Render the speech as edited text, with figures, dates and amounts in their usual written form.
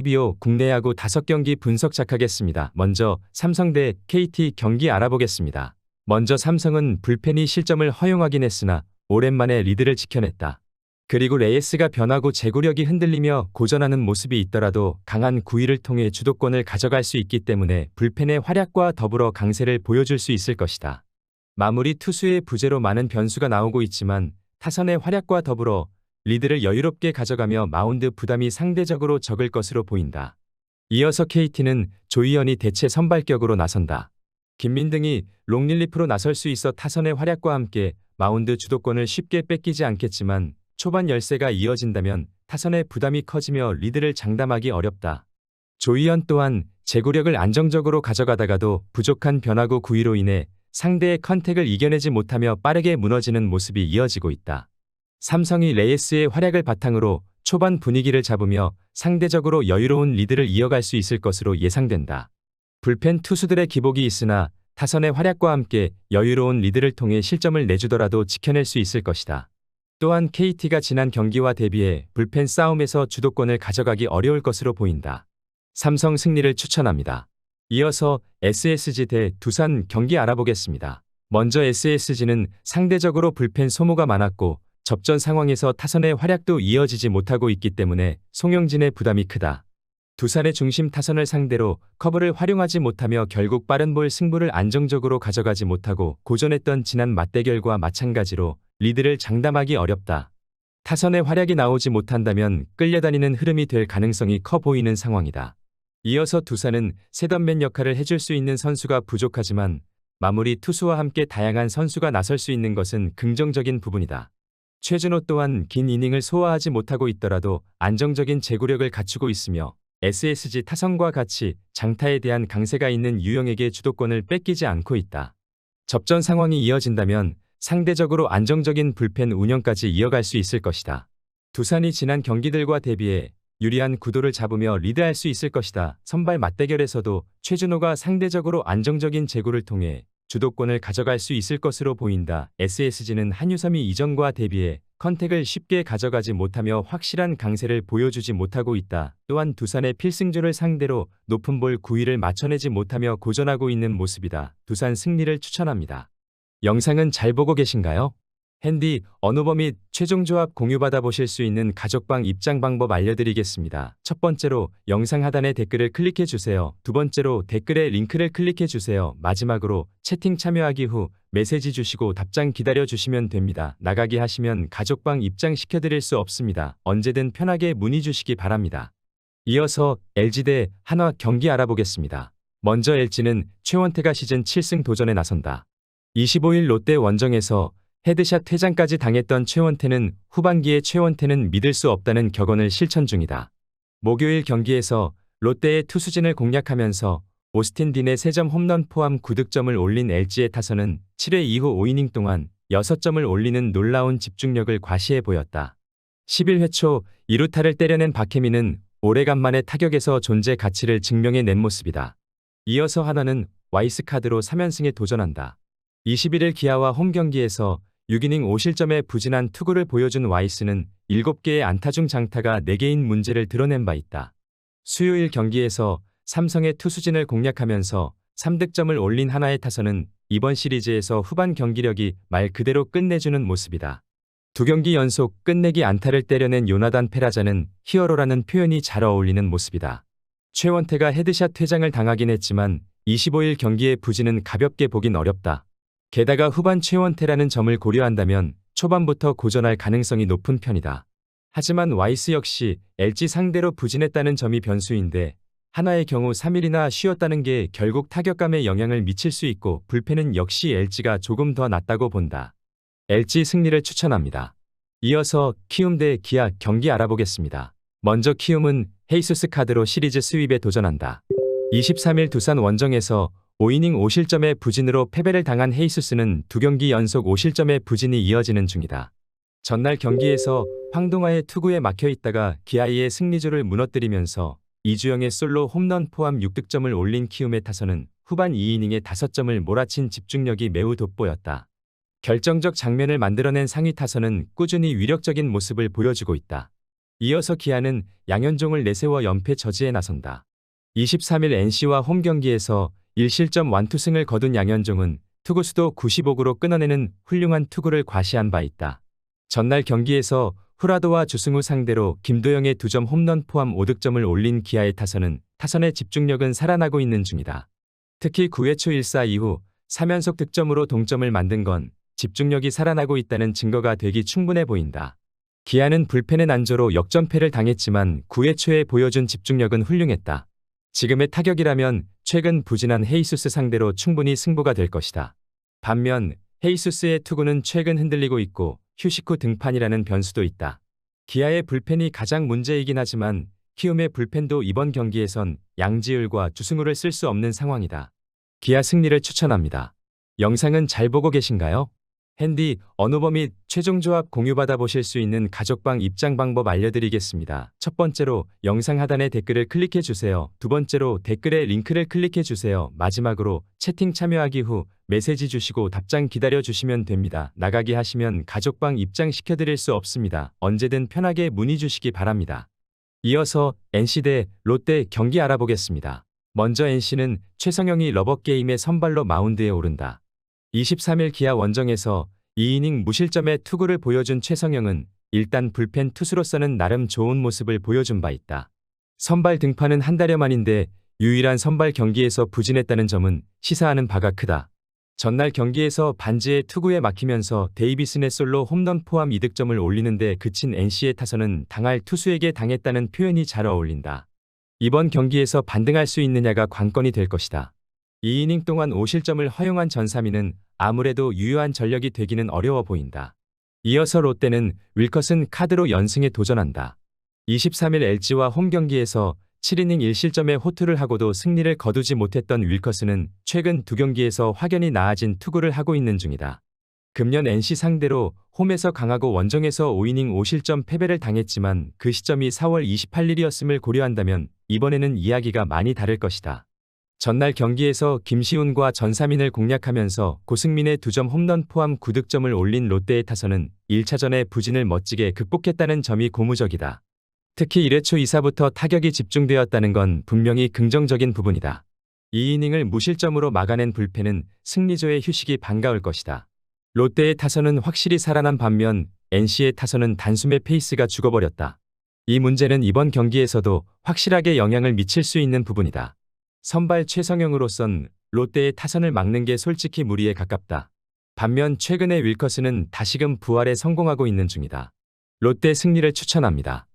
비오 국내 야구 5경기 분석 시작하겠습니다. 먼저 삼성 대 KT 경기 알아보겠습니다. 먼저 삼성은 불펜이 실점을 허용하긴 했으나 오랜만에 리드를 지켜냈다. 그리고 레이스가 변하고 제구력이 흔들리며 고전하는 모습이 있더라도 강한 구위를 통해 주도권을 가져갈 수 있기 때문에 불펜의 활약과 더불어 강세를 보여줄 수 있을 것이다. 마무리 투수의 부재로 많은 변수가 나오고 있지만 타선의 활약과 더불어 리드를 여유롭게 가져가며 마운드 부담이 상대적으로 적을 것으로 보인다. 이어서 KT는 조이현이 대체 선발격으로 나선다. 김민등이 롱릴리프로 나설 수 있어 타선의 활약과 함께 마운드 주도권을 쉽게 뺏기지 않겠지만 초반 열세가 이어진다면 타선의 부담이 커지며 리드를 장담하기 어렵다. 조이현 또한 제구력을 안정적으로 가져가다가도 부족한 변화구 구위로 인해 상대의 컨택을 이겨내지 못하며 빠르게 무너지는 모습이 이어지고 있다. 삼성이 레이스의 활약을 바탕으로 초반 분위기를 잡으며 상대적으로 여유로운 리드를 이어갈 수 있을 것으로 예상된다. 불펜 투수들의 기복이 있으나 타선의 활약과 함께 여유로운 리드를 통해 실점을 내주더라도 지켜낼 수 있을 것이다. 또한 KT가 지난 경기와 대비해 불펜 싸움에서 주도권을 가져가기 어려울 것으로 보인다. 삼성 승리를 추천합니다. 이어서 SSG 대 두산 경기 알아보겠습니다. 먼저 SSG는 상대적으로 불펜 소모가 많았고 접전 상황에서 타선의 활약도 이어지지 못하고 있기 때문에 송영진의 부담이 크다. 두산의 중심 타선을 상대로 커브를 활용하지 못하며 결국 빠른 볼 승부를 안정적으로 가져가지 못하고 고전했던 지난 맞대결과 마찬가지로 리드를 장담하기 어렵다. 타선의 활약이 나오지 못한다면 끌려다니는 흐름이 될 가능성이 커 보이는 상황이다. 이어서 두산은 셋업맨 역할을 해줄 수 있는 선수가 부족하지만 마무리 투수와 함께 다양한 선수가 나설 수 있는 것은 긍정적인 부분이다. 최준호 또한 긴 이닝을 소화하지 못하고 있더라도 안정적인 제구력을 갖추고 있으며 SSG 타선과 같이 장타에 대한 강세가 있는 유영에게 주도권을 뺏기지 않고 있다. 접전 상황이 이어진다면 상대적으로 안정적인 불펜 운영까지 이어갈 수 있을 것이다. 두산이 지난 경기들과 대비해 유리한 구도를 잡으며 리드할 수 있을 것이다. 선발 맞대결에서도 최준호가 상대적으로 안정적인 제구를 통해 주도권을 가져갈 수 있을 것으로 보인다. SSG는 한유섬이 이전과 대비해 컨택을 쉽게 가져가지 못하며 확실한 강세를 보여주지 못하고 있다. 또한 두산의 필승조를 상대로 높은 볼 구위를 맞춰내지 못하며 고전하고 있는 모습이다. 두산 승리를 추천합니다. 영상은 잘 보고 계신가요? 핸디, 언오버 및 최종 조합 공유받아 보실 수 있는 가족방 입장 방법 알려드리겠습니다. 첫 번째로 영상 하단에 댓글을 클릭해 주세요. 두 번째로 댓글에 링크를 클릭해 주세요. 마지막으로 채팅 참여하기 후 메시지 주시고 답장 기다려 주시면 됩니다. 나가기 하시면 가족방 입장 시켜드릴 수 없습니다. 언제든 편하게 문의 주시기 바랍니다. 이어서 LG 대 한화 경기 알아보겠습니다. 먼저 LG는 최원태가 시즌 7승 도전에 나선다. 25일 롯데 원정에서 헤드샷 퇴장까지 당했던 최원태는 후반기에 최원태는 믿을 수 없다는 격언을 실천 중이다. 목요일 경기에서 롯데의 투수진을 공략하면서 오스틴 딘의 3점 홈런 포함 9득점을 올린 LG의 타선은 7회 이후 5이닝 동안 6점을 올리는 놀라운 집중력을 과시해 보였다. 11회 초 2루타를 때려낸 박혜민은 오래간만에 타격에서 존재 가치를 증명해낸 모습이다. 이어서 하나는 와이스카드로 3연승에 도전한다. 21일 기아와 홈 경기에서 6이닝 5실점의 부진한 투구를 보여준 와이스는 7개의 안타 중 장타가 4개인 문제를 드러낸 바 있다. 수요일 경기에서 삼성의 투수진을 공략하면서 3득점을 올린 하나의 타선은 이번 시리즈에서 후반 경기력이 말 그대로 끝내주는 모습이다. 2경기 연속 끝내기 안타를 때려낸 요나단 페라자는 히어로라는 표현이 잘 어울리는 모습이다. 최원태가 헤드샷 퇴장을 당하긴 했지만 25일 경기의 부진은 가볍게 보긴 어렵다. 게다가 후반 최원태라는 점을 고려한다면 초반부터 고전할 가능성이 높은 편이다. 하지만 와이스 역시 LG 상대로 부진했다는 점이 변수인데 하나의 경우 3일이나 쉬었다는 게 결국 타격감에 영향을 미칠 수 있고 불펜은 역시 LG가 조금 더 낫다고 본다. LG 승리를 추천합니다. 이어서 키움 대 기아 경기 알아보겠습니다. 먼저 키움은 헤이수스 카드로 시리즈 스윕에 도전한다. 23일 두산 원정에서 5이닝 5실점의 부진으로 패배를 당한 헤이수스는 2경기 연속 5실점의 부진이 이어지는 중이다. 전날 경기에서 황동아의 투구에 막혀있다가 기아의 승리조를 무너뜨리면서 이주영의 솔로 홈런 포함 6득점을 올린 키움의 타선은 후반 2이닝에 5점을 몰아친 집중력이 매우 돋보였다. 결정적 장면을 만들어낸 상위 타선은 꾸준히 위력적인 모습을 보여주고 있다. 이어서 기아는 양현종을 내세워 연패 저지에 나선다. 23일 NC와 홈 경기에서 1실점 완투승을 거둔 양현종은 투구수도 95구로 끊어내는 훌륭한 투구를 과시한 바 있다. 전날 경기에서 후라도와 주승우 상대로 김도영의 2점 홈런 포함 5득점을 올린 기아의 타선의 집중력은 살아나고 있는 중이다. 특히 9회 초 1사 이후 3연속 득점으로 동점을 만든 건 집중력이 살아나고 있다는 증거가 되기 충분해 보인다. 기아는 불펜의 난조로 역전패를 당했지만 9회 초에 보여준 집중력은 훌륭했다. 지금의 타격이라면 최근 부진한 헤이수스 상대로 충분히 승부가 될 것이다. 반면 헤이수스의 투구는 최근 흔들리고 있고 휴식 후 등판이라는 변수도 있다. 기아의 불펜이 가장 문제이긴 하지만 키움의 불펜도 이번 경기에선 양지을과 주승우를 쓸 수 없는 상황이다. 기아 승리를 추천합니다. 영상은 잘 보고 계신가요? 핸디, 언어버 및 최종 조합 공유받아 보실 수 있는 가족방 입장 방법 알려드리겠습니다. 첫 번째로 영상 하단에 댓글을 클릭해 주세요. 두 번째로 댓글에 링크를 클릭해 주세요. 마지막으로 채팅 참여하기 후 메시지 주시고 답장 기다려 주시면 됩니다. 나가기 하시면 가족방 입장 시켜드릴 수 없습니다. 언제든 편하게 문의 주시기 바랍니다. 이어서 NC 대 롯데 경기 알아보겠습니다. 먼저 NC는 최성영이 러버게임의 선발로 마운드에 오른다. 23일 기아 원정에서 2이닝 무실점의 투구를 보여준 최성영은 일단 불펜 투수로서는 나름 좋은 모습을 보여준 바 있다. 선발 등판은 한 달여 만인데 유일한 선발 경기에서 부진했다는 점은 시사하는 바가 크다. 전날 경기에서 반지의 투구에 막히면서 데이비슨의 솔로 홈런 포함 2득점을 올리는데 그친 NC의 타선은 당할 투수에게 당했다는 표현이 잘 어울린다. 이번 경기에서 반등할 수 있느냐가 관건이 될 것이다. 2이닝 동안 5실점을 허용한 전삼위는 아무래도 유효한 전력이 되기는 어려워 보인다. 이어서 롯데는 윌커슨 카드로 연승에 도전한다. 23일 LG와 홈 경기에서 7이닝 1실점의 호투를 하고도 승리를 거두지 못했던 윌커슨은 최근 두 경기에서 확연히 나아진 투구를 하고 있는 중이다. 금년 NC 상대로 홈에서 강하고 원정에서 5이닝 5실점 패배를 당했지만 그 시점이 4월 28일이었음을 고려한다면 이번에는 이야기가 많이 다를 것이다. 전날 경기에서 김시훈과 전삼인을 공략하면서 고승민의 2점 홈런 포함 9득점을 올린 롯데의 타선은 1차전의 부진을 멋지게 극복했다는 점이 고무적이다. 특히 1회 초 2사부터 타격이 집중되었다는 건 분명히 긍정적인 부분이다. 2이닝을 무실점으로 막아낸 불펜은 승리조의 휴식이 반가울 것이다. 롯데의 타선은 확실히 살아난 반면 NC의 타선은 단숨에 페이스가 죽어버렸다. 이 문제는 이번 경기에서도 확실하게 영향을 미칠 수 있는 부분이다. 선발 최성영으로선 롯데의 타선을 막는 게 솔직히 무리에 가깝다. 반면 최근에 윌커슨은 다시금 부활에 성공하고 있는 중이다. 롯데 승리를 추천합니다.